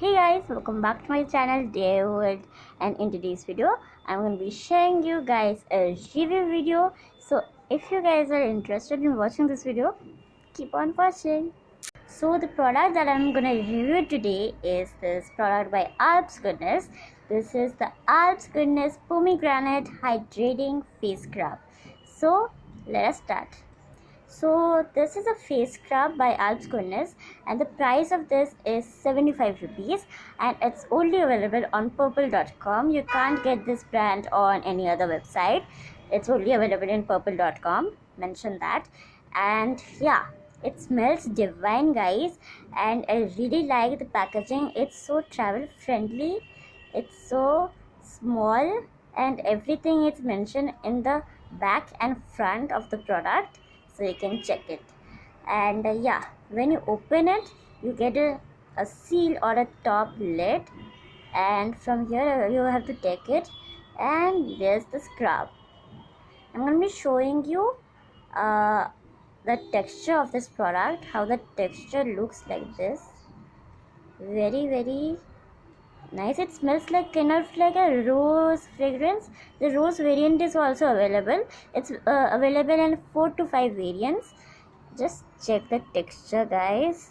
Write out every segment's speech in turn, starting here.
Hey guys, welcome back to my channel David, and in today's video I'm going to be sharing you guys a review video. So if you guys are interested in watching this video, keep on watching. So the product that I'm going to review today is this product by Alps Goodness. This is the Alps Goodness Pomegranate Hydrating Face Scrub. So let us start. So this is a face scrub by Alps Goodness, and the price of this is 75 rupees, and it's only available on purple.com. You can't get this brand on any other website. It's only available in purple.com. Mention that. And yeah, it smells divine, guys, and I really like the packaging. It's so travel friendly, it's so small, and everything is mentioned in the back and front of the product, so you can check it. And yeah, when you open it, you get a seal or a top lid, and from here you have to take it, and there's the scrub. I'm going to be showing you the texture of this product, how the texture looks like this. Very nice. It smells like kind of like a rose fragrance. The rose variant is also available. It's available in 4 to 5 variants. Just check the texture, guys.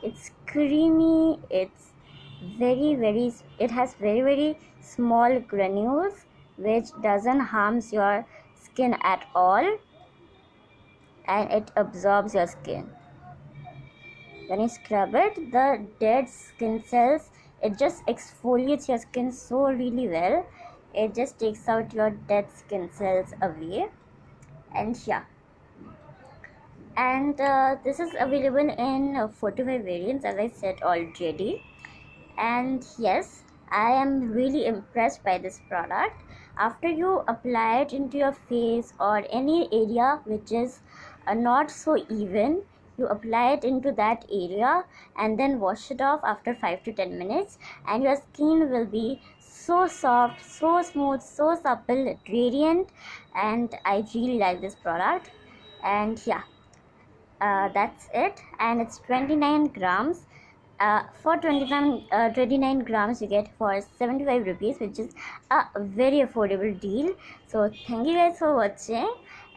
It's creamy. It's it has very small granules, which doesn't harms your skin at all, and it absorbs your skin. When you scrub it, the dead skin cells, it just exfoliates your skin so really well. It just takes out your dead skin cells away. And yeah, and this is available in 4 to 5 variants, as I said already. And yes, I am really impressed by this product. After you apply it into your face or any area which is not so even, you apply it into that area and then wash it off after 5 to 10 minutes, and your skin will be so soft, so smooth, so supple, radiant, and I really like this product. And yeah, that's it, and it's 29 grams. For 29 grams you get for 75 rupees, which is a very affordable deal. So thank you guys for watching,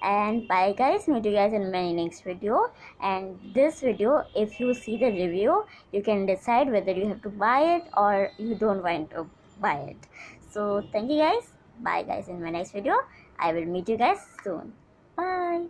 and bye guys. Meet you guys in my next video. And this video, if you see the review, you can decide whether you have to buy it or you don't want to buy it. So thank you guys. Bye guys. In my next video I will meet you guys soon. Bye.